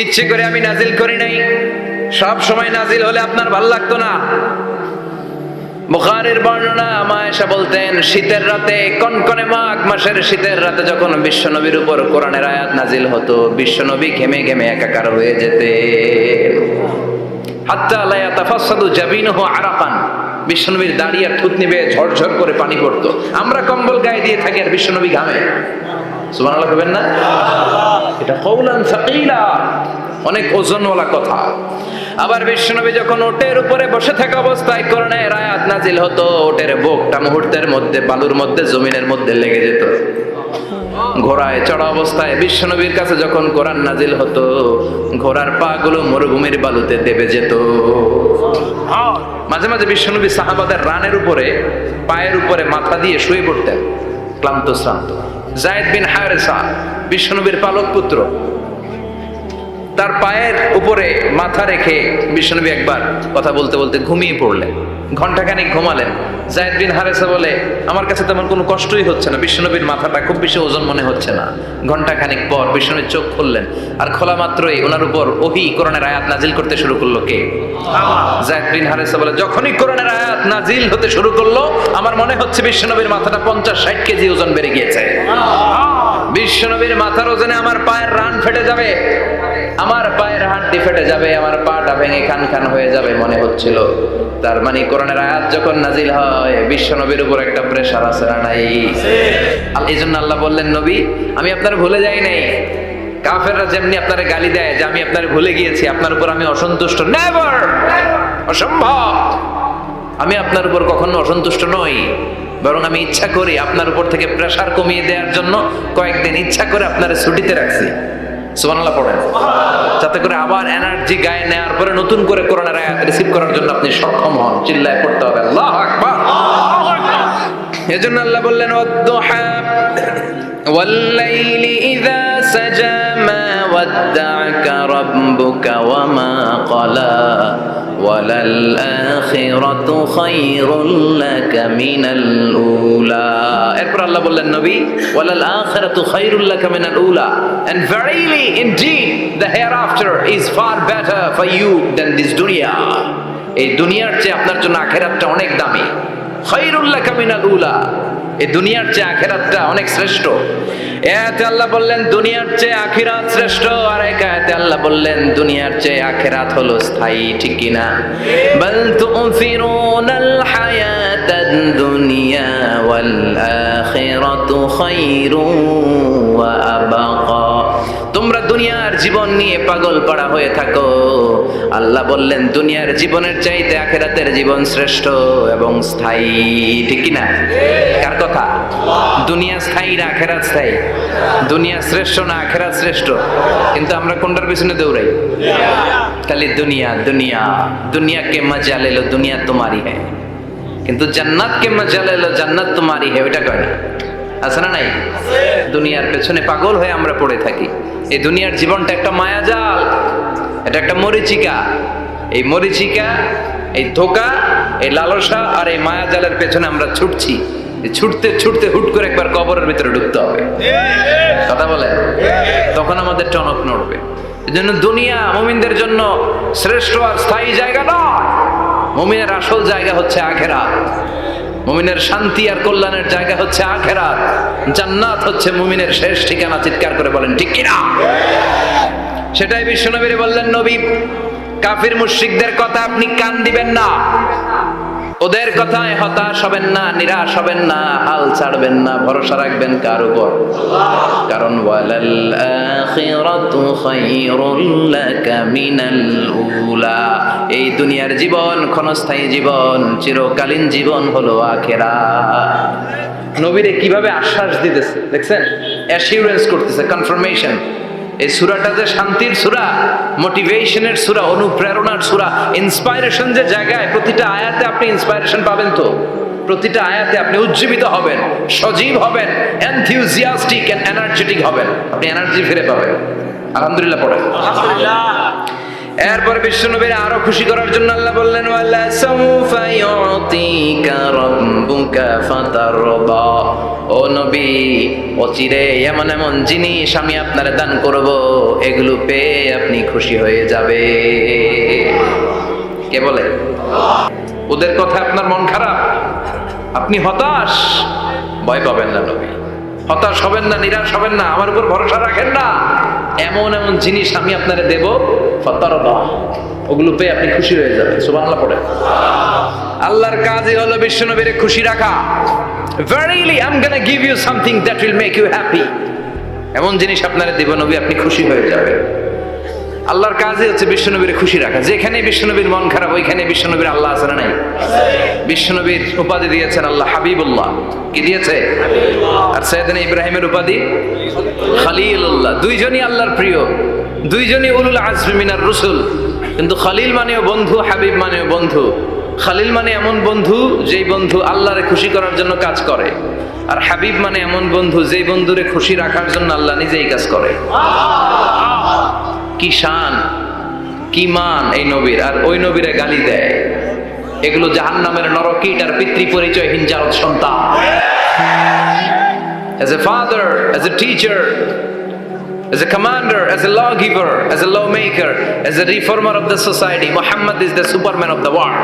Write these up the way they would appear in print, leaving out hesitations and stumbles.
ইচ্ছে করে আমি নাজিল করি নাই, সব সময় নাজিল হলে আপনার ভাল লাগতো না। বুখারীর বর্ণনা, মা আয়েশা বলতেন শীতের রাতে, কনকনে মাঘ মাসের শীতের রাতে যখন বিশ্বনবীর উপর কোরআনের আয়াত নাজিল হতো, বিশ্বনবী ঘেমে ঘেমে একাকার হয়ে যেতেন। হাত্তা লা ইয়াতাফাসসাদু জাবিনুহু আরাকান, বিশ্বনবীর দাড়ি আর থুতনি বেয়ে ঝরঝর করে পানি পড়তো। আমরা কম্বল গায়ে দিয়ে থাকি আর বিশ্বনবী ঘামে। সুবহানাল্লাহ বলবেন না? এটা কওলান সাকিলা, অনেক ওজনওয়ালা কথা। আবার বিশ্বনবী যখন ওটের উপরে বসে থাকা অবস্থায় কোরআনের আয়াত নাজিল হতো, ওটের বুকটা মুহূর্তের মধ্যে বালুর মধ্যে জমিনের মধ্যে লেগে যেত। ঘোড়ায় চড়া অবস্থায় বিশ্বনবীর কাছে যখন কোরআন নাজিল হতো, ঘোড়ার পা গুলো মরুভূমির বালুতে দেবে যেত। মাঝে মাঝে বিশ্বনবী সাহাবাদের রানের উপরে, পায়ের উপরে মাথা দিয়ে শুয়ে পড়তেন, ক্লান্ত শ্রান্ত। যায়েদ বিন হারেসা, বিশ্বনবীর পালক পুত্র, তার পায়ের উপরে মাথা রেখে বিশ্বনবী একবার কথা বলতে বলতে ঘুমিয়ে পড়লেন। ঘন্টাখানিক ঘুমালেন। যায়েদ বিন হারেসা বলে, আমার কাছে তেমন কোনো কষ্টই হচ্ছে না, বিশ্বনবীর মাথাটা খুব বেশি ওজন মনে হচ্ছে না। ঘন্টাখানিক পর বিশ্বনবীর চোখ খুললেন, আর খোলা মাত্রই ওনার উপর ওহী কোরআনের আয়াত নাজিল করতে শুরু করলো। কে? যায়েদ বিন হারেসা বলে, যখনই কোরআনের আয়াত নাজিল হতে শুরু করলো, আমার মনে হচ্ছে বিশ্বনবীর মাথাটা 50-60 কেজি ওজন বেড়ে গিয়েছে। বিশ্বনবীর মাথার ওজনে আমার পায়ের রান ফেটে যাবে, আমার পায়ের হাড়টি ফেটে যাবে, আমার পাটা ভেঙে খান খান হয়ে যাবে মনে হচ্ছিল। তার মানে কোরআনের আয়াত যখন নাজিল হয়, বিশ্বনবীর উপর একটা প্রেসার আছে না নাই? এই জন্য আল্লাহ বললেন, নবী আমি আপনার ভুলে যাই নাই। কাফেররা যেমনি আপনারে গালি দেয় যে আমি আপনার ভুলে গিয়েছি, আপনার উপর আমি অসন্তুষ্ট, নেভার, অসম্ভব। আমি আপনার উপর কখনো অসন্তুষ্ট নই, বরং আমি ইচ্ছা করি আপনার উপর থেকে প্রেসার কমিয়ে দেওয়ার জন্য কয়েকদিন ইচ্ছা করে আপনারে ছুটিতে রাখছি। সুবহানাল্লাহ পড়েন, যাতে করে আবার এনার্জি গায়ে নেওয়ার পরে নতুন করে কোরআনের আয়াত রিসিভ করার জন্য আপনি সক্ষম হন। চিল্লায় পড়তে হবে আল্লাহু আকবার। এজন্য আল্লাহ বললেন, ওয়াদ-দুহা ওয়াল-লাইলি ইযা সাজা মা ওয়াদ্দা'আকা রাব্বুকা ওয়া মা ক্বালা ওয়ালাল আখিরাতু খায়রুল লাকা মিনাল উলা। এরপর আল্লাহ বললেন, নবী ওয়ালাল আখিরাতু খায়রুল লাকা মিনাল উলা, and verily indeed the hereafter is far better for you than this dunya. এই দুনিয়ার চেয়ে আপনার জন্য আখিরাতটা অনেক দামি। খায়রুল লাকা মিনাল উলা, এই দুনিয়ার চেয়ে আখিরাতটা অনেক শ্রেষ্ঠ। এতে আল্লাহ বললেন দুনিয়ার চেয়ে আখিরাত শ্রেষ্ঠ, আর এক আয়াতে আল্লাহ বললেন দুনিয়ার চেয়ে আখিরাত হলো স্থায়ী। ঠিক কি না? বাল তুফিরুনাল হায়াতাদ দুনিয়া ওয়াল আখিরাতু খায়রুন ওয়া আবাকা। তোমরা দুনিয়ার জীবন নিয়ে পাগল পাড়া হয়ে থাকো, আল্লাহ বললেন দুনিয়ার জীবনের চাইতে আখিরাতের জীবন শ্রেষ্ঠ এবং স্থায়ী। ঠিক কি না? কার কথা? দুনিয়া স্থায়ী না আখিরাত স্থায়ী? দুনিয়া শ্রেষ্ঠ না আখিরাত শ্রেষ্ঠ? কিন্তু আমরা কোনটার পিছনে দৌড়াই? খালি দুনিয়া দুনিয়া। দুনিয়া কে মজা ले लो, দুনিয়া তোমারই है, কিন্তু জান্নাত কে মজা ले लो, জান্নাত তোমারই है, ওইটা কয় না? আছে না নাই? দুনিয়ার পেছনে পাগল হয়ে আমরা পড়ে থাকি। এই দুনিয়ার জীবনটা একটা মায়াজাল, এটা একটা মরিচিকা। এই মরিচিকা, এই ধোঁকা, এই লালসা আর এই মায়াজালের পেছনে আমরা ছুটছি। ছুটতে ছুটতে হুট করে একবার কবরের ভিতরে ঢুকতে হবে। কথা বলে, তখন আমাদের টনক নড়বে। এজন্য দুনিয়া মুমিনদের জন্য শ্রেষ্ঠ আর স্থায়ী জায়গা নয়। মুমিনের আসল জায়গা হচ্ছে আখিরাত। মুমিনের শান্তি আর কল্যাণের জায়গা হচ্ছে আখিরাত। জান্নাত হচ্ছে মুমিনের শেষ ঠিকানা। চিৎকার করে বলেন ঠিক কিনা? সেটাই বিশ্বনবী বললেন, নবী কাফির মুশরিকদের কথা আপনি কান দিবেন না, ওদের কথায় হতাশ হবেন না, নিরাশ হবেন না, হাল ছাড়বেন না, ভরসা রাখবেন কার উপর? কারণ ওয়ালাল আখিরাতু খায়রুল লাকা মিনাল উলা। এই দুনিয়ার জীবন ক্ষণস্থায়ী জীবন, চিরকালীন জীবন হলো আখিরাত। নবীরে কিভাবে আশ্বাস দিতেছে দেখছেন? অ্যাসিউরেন্স করতেছে, কনফার্মেশন। এই সূরাটা যে শান্তির সূরা, মোটিভেশনের সূরা, অনুপ্রেরণার সূরা, ইন্সপাইরেশন যে জায়গায়, প্রতিটা আয়াতে আপনি ইন্সপাইরেশন পাবেন। তো প্রতিটা আয়াতে আপনি উজ্জীবিত হবেন, সজীব হবেন, এনথিউজিয়াস্টিক এন্ড এনার্জেটিক হবেন, আপনি এনার্জি ফিরে পাবেন। আলহামদুলিল্লাহ পড়েন। এরপর বিশ্বনবীর আরো খুশি করার জন্য আল্লাহ বললেন ওয়ালা সাউফা ইউতিকা রাব্বুকা ফাতারদা, ও নবী অচিরে এমন এমন জিনিস আমি আপনারে দান করব, এগুলো পেয়ে আপনি খুশি হয়ে যাবে। কে বলে? ওদের কথা আপনার মন খারাপ, আপনি হতাশ, ভয় পাবেন না নবী, হতাশ হবেন না, নিরাশ হবেন না, আমার উপর ভরসা রাখেন না। এমন এমন জিনিস আমি আপনারে দেব, ফাতারদা, ওগুলো পেয়ে আপনি খুশি হয়ে যাবেন। সুবহানাল্লাহ পড়ে। আল্লাহর কাজই হলো বিশ্বনবীরে খুশি রাখা। Verily I'm gonna give you something that will make you happy. এমন জিনিস আপনারে দেব নবী, আপনি খুশি হয়ে যাবেন। আল্লাহর কাজই হচ্ছে বিশ্বনবীরে খুশি রাখা। যেখানে বিশ্বনবীর মন খারাপ, ওইখানে বিশ্বনবীর আল্লাহ আছে না নাই? বিশ্বনবীর উপাধি দিয়েছেন আল্লাহ হাবিবুল্লাহ। কি দিয়েছে? আর সাইয়েদনা ইব্রাহিমের উপাধি খলিলুল্লাহ। দুইজনই আল্লাহর প্রিয়, দুইজনই উলুল আজমি মিনার রসুল। কিন্তু খলিল মানেও বন্ধু, হাবিব মানেও বন্ধু। খলিল মানে এমন বন্ধু যেই বন্ধু আল্লাহরে খুশি করার জন্য কাজ করে, আর হাবিব মানে এমন বন্ধু যেই বন্ধুরে খুশি রাখার জন্য আল্লাহ নিজেই কাজ করে। কি শান, কি মান এই নবীর, আর ওই নবীরে গালি দেয়। এগুলো জাহান্নামের নরকীট আর পিতৃ পরিচয়হীন জারদ সন্তান। As a father, as a teacher, as a commander, as a lawgiver, as a lawmaker, as a reformer of the society, Muhammad is the Superman of the world.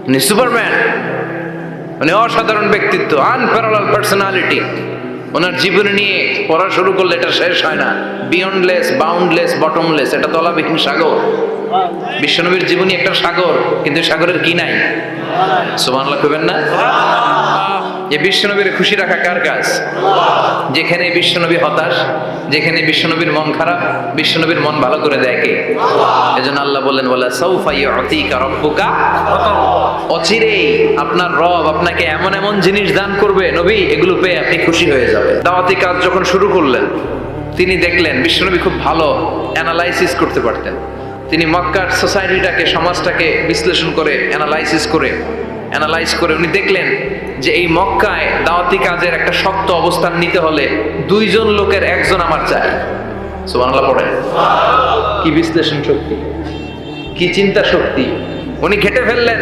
উনি সুপারম্যান, উনি অসাধারণ ব্যক্তিত্ব, আনপ্যারালাল পার্সোনালিটি। ওনার জীবন নিয়ে পড়া শুরু করলে এটা শেষ হয় না। বিয়ন্ডলেস, বাউন্ডলেস, বটমলেস, এটা তলাবিহীন সাগর। বিশ্বনবীর জীবনী একটা সাগর, কিন্তু সাগরের কি নাই? সুবহানাল্লাহ কইবেন না? এই বিশ্বনবীর খুশি রাখা কার কাজ? যেখানে বিশ্বনবী হতাশ, যেখানে বিশ্বনবীর মন খারাপ, বিশ্বনবীর মন ভালো করে দেয় কে? এজন্য আল্লাহ বললেন ওয়ালা সাউফা ইউতিকা রাব্বুকা, অচিরেই আপনার রব আপনাকে এমন এমন জিনিস দান করবে নবী, এগুলো পেয়ে আপনি খুশি হয়ে যাবেন। দাওয়াতি কাজ যখন শুরু করলেন, তিনি দেখলেন বিশ্বনবী খুব ভালো অ্যানালাইসিস করতে পারতেন। তিনি মক্কার সোসাইটিটাকে, সমাজটাকে বিশ্লেষণ করে অ্যানালাইজ করে উনি দেখলেন যে এই মক্কায় দাওয়াতি কাজের একটা শক্ত অবস্থান নিতে হলে দুইজন লোকের একজন আমার চাই। সুবহানাল্লাহ পড়েন। কি বিশ্লেষণ শক্তি, কি চিন্তা শক্তি! উনি ঘেটে ফেললেন,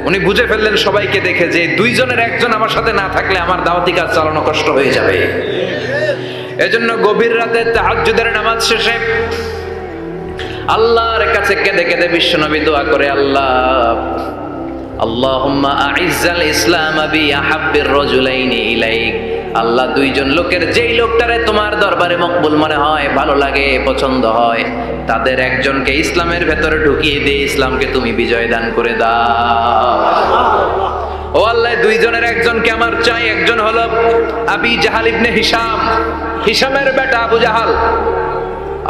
উনি বুঝে ফেললেন সবাইকে দেখে যে দুইজনের একজন আমার সাথে না থাকলে আমার দাওয়াতি কাজ চালানো কষ্ট হয়ে যাবে। এজন্য গভীর রাতে তাহাজ্জুদের নামাজ শেষে আল্লাহর কাছে কেঁদে কেঁদে বিশ্বনবী দোয়া করে, আল্লাহুম্মা আইজ্জাল ইসলাম বি আহাব্বির রাজুলাইনি ইলাইক। আল্লাহ, দুইজন লোকের যেই লোকটারে তোমার দরবারে মকবুল মনে হয়, ভালো লাগে, পছন্দ হয়, তাদের একজনকে ইসলামের ভেতরে ঢুকিয়ে দিয়ে ইসলামকে তুমি বিজয় দান করে দাও। ও আল্লাহ, দুইজনের একজনকে আমার চাই। একজন হলো আবি জাহাল ইবনে হিশাম, হিশামের বেটা আবু জাহাল,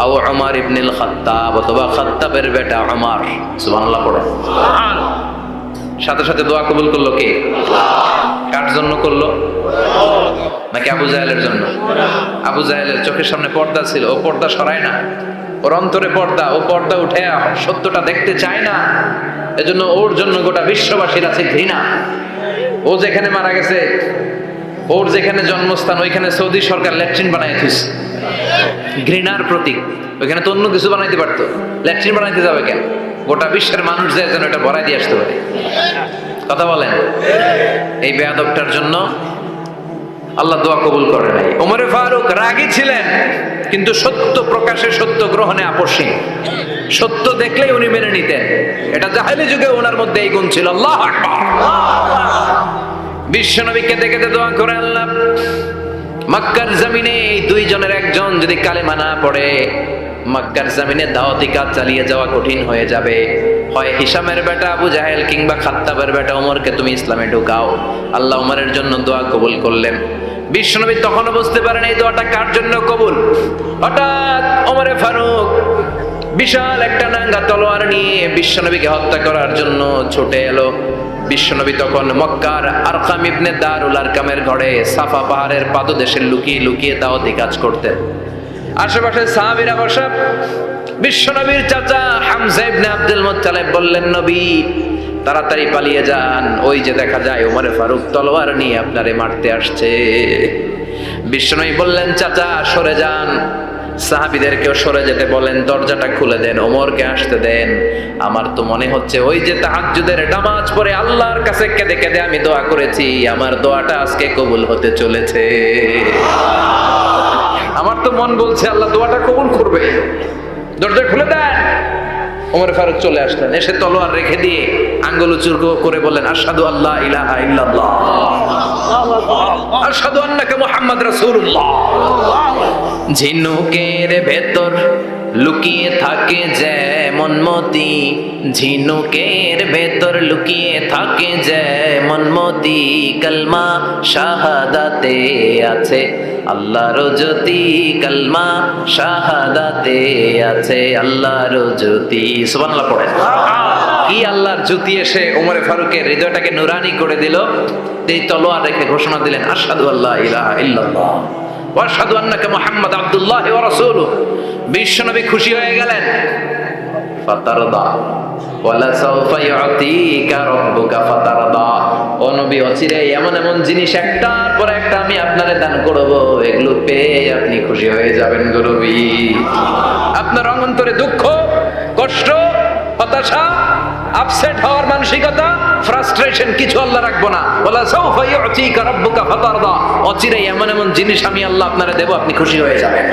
আও উমর ইবনুল খাত্তাব, অথবা খাত্তাবের বেটা উমর। সুবহানাল্লাহ পড়ো। সাথে সাথে দোয়া কবুল করলো কে? কার জন্য করলো? নাকি আবু জাহেলের জন্য? আবু জাহেলের চোখের সামনে পর্দা ছিল, ও পর্দা সরায় না। ওর অন্তরে পর্দা, ও পর্দা উঠে সত্যটা দেখতে চায় না। এজন্য ওর জন্য গোটা বিশ্ববাসীর আছে ঘৃণা। ও যেখানে মারা গেছে, ওর যেখানে জন্মস্থান, ওইখানে সৌদি সরকার ল্যাট্রিন বানায় দিয়েছে। ঘৃণার প্রতীক। ওইখানে তো অন্য কিছু বানাইতে পারতো, ল্যাট্রিন বানাইতে যাবে কেন? গোটা বিশ্বের মানুষ যায় যেন এটা ভরাই দিয়ে আসতে পারে। কথা বলেন। এই বেয়াদবটার জন্য আল্লাহ দোয়া কবুল করে নাই। ওমরে ফারুক রাগী ছিলেন, কিন্তু সত্য প্রকাশে, সত্য গ্রহণে আপোষহীন। সত্য দেখলেই উনি মেনে নিতেন। এটা জাহেলি যুগে ওনার মধ্যে এই গুণ ছিল। আল্লাহু আকবার। বিশ্বনবী কেঁদে কেঁদে দোয়া করে, আল্লাহ, মক্কার জমিনে এই দুইজনের একজন যদি কালেমা না পড়ে, মক্কার জমিনে দাওয়াতি কাজ চালিয়ে যাওয়া কঠিন হয়ে যাবে। হয় হিশামের বেটা আবু জাহেল কিংবা খাত্তাবের বেটা ওমরকে তুমি ইসলামে ঢুকাও। আল্লাহ ওমরের জন্য দোয়া কবুল করলেন। বিশ্বনবী তখনও বুঝতে পারেন এই দোয়াটা কার জন্য কবুল। হঠাৎ ওমরে ফারুক বিশাল একটা নাঙ্গা তলোয়ার নিয়ে বিশ্বনবীকে হত্যা করার জন্য ছুটে এলো। বিশ্বনবী তখন মক্কার আরকাম ইবনে দারুল আরকামের ঘরে সাফা পাহাড়ের পাদদেশে লুকিয়ে লুকিয়ে দাওয়াতি কাজ করতেন। আশেপাশে সাহাবীরা বসা। বিশ্বনবীর চাচা হামজা ইবনে আব্দুল মুত্তালিব বললেন, নবী তাড়াতাড়ি পালিয়ে যান, ওই যে দেখা যায় ওমরে ফারুক তলোয়ার নিয়ে আপনারে মারতে আসছে। বিশ্বনবী বললেন, চাচা সরে যান, সাহাবীদেরকেও সরে যেতে বলেন, দরজাটা খুলে দেন, ওমরকে আসতে দেন। আমার তো মনে হচ্ছে ওই যে তাহাজ্জুদের নামাজ পড়ে আল্লাহর কাছে কেঁদে কেঁদে আমি দোয়া করেছি, আমার দোয়াটা আজকে কবুল হতে চলেছে। আমার তো মন বলছে আল্লাহ দোয়াটা কবুল করবে। দরজা খুলে দেন। ওমর ফারুক চলে আসলেন, এসে তলোয়ার রেখে দিয়ে আঙ্গুল উঁচু করে বললেন, আশহাদু আল্লা ইলাহা ইল্লাল্লাহ, আশহাদু আন্নাকা মুহাম্মাদ রাসূলুল্লাহ। ঝিনুকের ভেতর লুকিয়ে থাকে যেমন মতি, ঝিনুকের ভেতর লুকিয়ে থাকে যেমন মতি, কালমা শাহাদাতে আছে আল্লাহর জ্যোতি, কালমা শাহাদাতে আছে আল্লাহর জ্যোতি। সুবহানাল্লাহ পড়েন। কি আল্লাহর জ্যোতি এসে ওমর ফারুকের হৃদয়টাকে নুরানি করে দিল। এই তলোয়ার রেখে ঘোষণা দিলেন, আশহাদু আল্লা ইলাহা ইল্লাল্লাহ ওয়া আশহাদু আন্নাকা মুহাম্মাদ আবদুল্লাহ ওয়া রাসূলুহু। বিশ্বনবী খুশি হয়ে গেলেন। ফাতারদা ওয়ালা সাওফা ইউতিকা রাব্বুকা ফাতারদা। ও নবী, অচিরে এমন এমন জিনিস একটার পর একটা আমি আপনারে দান করব, এগুলো পেয়ে আপনি খুশি হয়ে যাবেন গো নবী। আপনার অন্তরে দুঃখ, কষ্ট, হতাশা, আপসেট হওয়ার মানসিকতা, ফ্রাস্ট্রেশন কিছু আল্লাহ রাখবো না। ওয়ালা সাওফা ইউতিকা রাব্বুকা ফাতারদা। অচিরে এমন এমন জিনিস আমি আল্লাহ আপনারে দেব, আপনি খুশি হয়ে যাবেন।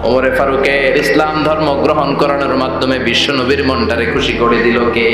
ওমর ফারুকের ইসলাম ধর্ম গ্রহণ করানোর মাধ্যমে বিশ্ব নবীর মনটারে খুশি করে দিল কে?